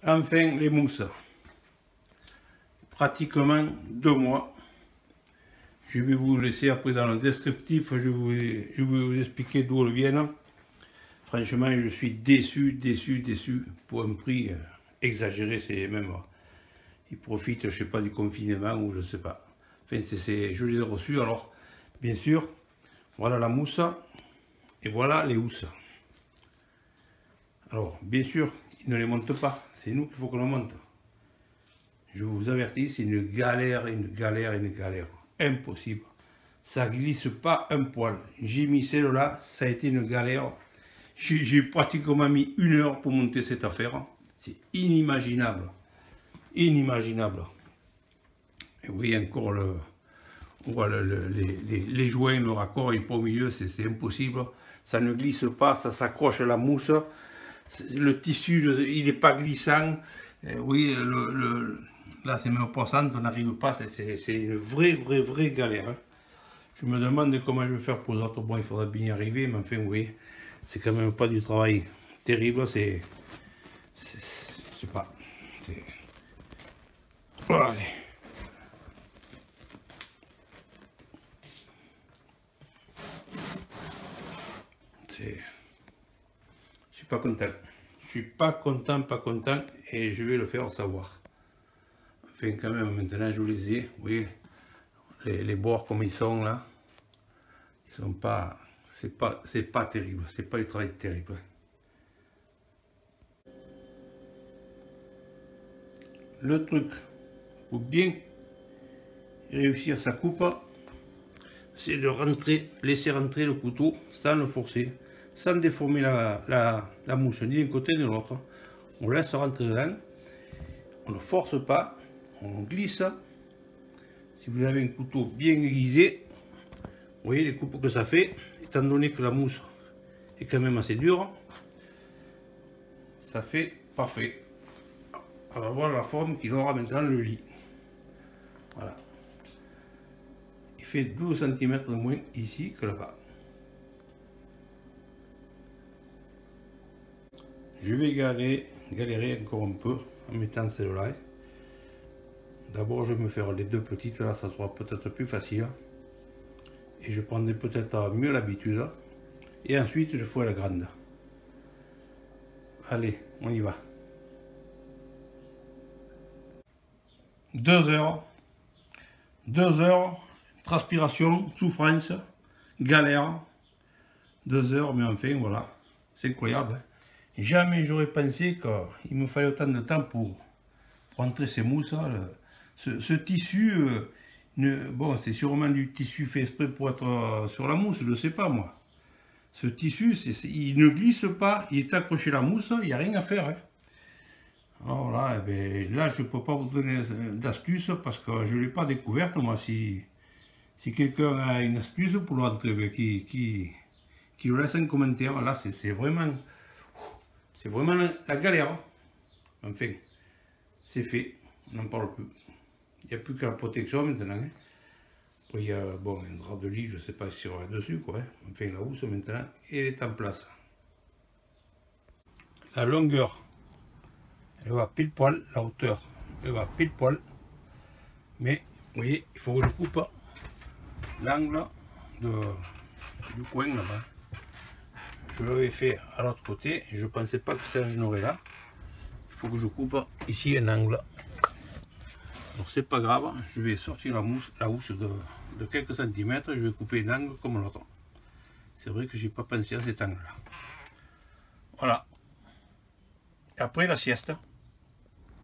Enfin, les mousses. Pratiquement 2 mois. Je vais vous laisser après dans le descriptif, je vais vous expliquer d'où elles viennent. Franchement, je suis déçu pour un prix exagéré. C'est même, ils profitent, je sais pas, du confinement ou je sais pas. Enfin, je les ai reçus. Alors, bien sûr, voilà la mousse et voilà les housses. Alors, bien sûr, ils ne les montent pas. C'est nous qu'il faut qu'on les monte. Je vous avertis, c'est une galère. Impossible. Ça glisse pas un poil. J'ai mis celle-là, ça a été une galère. J'ai pratiquement mis 1 heure pour monter cette affaire. C'est inimaginable. Inimaginable. Et vous voyez encore on voit les joints, le raccord est pas au milieu, c'est impossible. Ça ne glisse pas, ça s'accroche à la mousse. Le tissu, il n'est pas glissant. Oui, là c'est même pas ça, on n'arrive pas, c'est une vraie galère. Hein. Je me demande comment je vais faire pour les autres. Bon, il faudra bien y arriver, mais enfin, oui, c'est quand même pas du travail terrible, c'est pas. Voilà, allez. Je suis pas content. Je suis pas content, et je vais le faire savoir. Enfin, quand même, maintenant je vous les ai, vous voyez, les bords comme ils sont là, ils sont pas, c'est pas terrible, c'est pas du travail terrible. Le truc pour bien réussir sa coupe, c'est de laisser rentrer le couteau sans le forcer, sans déformer la mousse ni d'un côté ni de l'autre. On laisse rentrer dedans, on ne force pas, on glisse. Si vous avez un couteau bien aiguisé, vous voyez les coupes que ça fait, étant donné que la mousse est quand même assez dure, ça fait parfait. On va voir la forme qu'il aura maintenant le lit. Voilà. Il fait 12 cm de moins ici que là-bas. Je vais galérer encore un peu en mettant celle-là. D'abord, je vais me faire les 2 petites, là, ça sera peut-être plus facile. Et je prendrai peut-être mieux l'habitude. Et ensuite, je ferai la grande. Allez, on y va. 2 heures. 2 heures, transpiration, souffrance, galère. 2 heures, mais enfin, voilà. C'est incroyable. Hein. Jamais j'aurais pensé qu'il me fallait autant de temps pour rentrer ces mousses. Ce tissu, bon, c'est sûrement du tissu fait exprès pour être sur la mousse, je ne sais pas moi. Ce tissu, il ne glisse pas, il est accroché à la mousse, il n'y a rien à faire. Hein. Alors là, eh bien, là, je ne peux pas vous donner d'astuce parce que je ne l'ai pas découverte. Moi, si quelqu'un a une astuce pour le rentrer, qui le laisse en commentaire. Là, c'est vraiment la galère. Enfin, c'est fait, on n'en parle plus. Il n'y a plus qu'à la protection maintenant. Hein. Après, il y a bon, un drap de lit, je ne sais pas si on va dessus. Quoi, hein. Enfin, la housse maintenant, elle est en place. La longueur, elle va pile poil, la hauteur, elle va pile poil. Mais, vous voyez, il faut que je coupe l'angle du coin là-bas. Je l'avais fait à l'autre côté, je ne pensais pas que ça gênerait là. Il faut que je coupe ici un angle. Alors c'est pas grave, je vais sortir la housse de quelques centimètres, je vais couper un angle comme l'autre. C'est vrai que j'ai pas pensé à cet angle là. Voilà. Et après la sieste.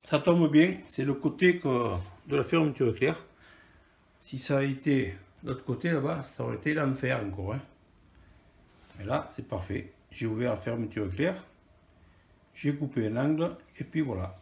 Ça tombe bien, c'est le côté de la fermeture éclair. Si ça a été de l'autre côté là-bas, ça aurait été l'enfer encore. Hein. Mais là, c'est parfait. J'ai ouvert la fermeture éclair, j'ai coupé un angle, et puis voilà.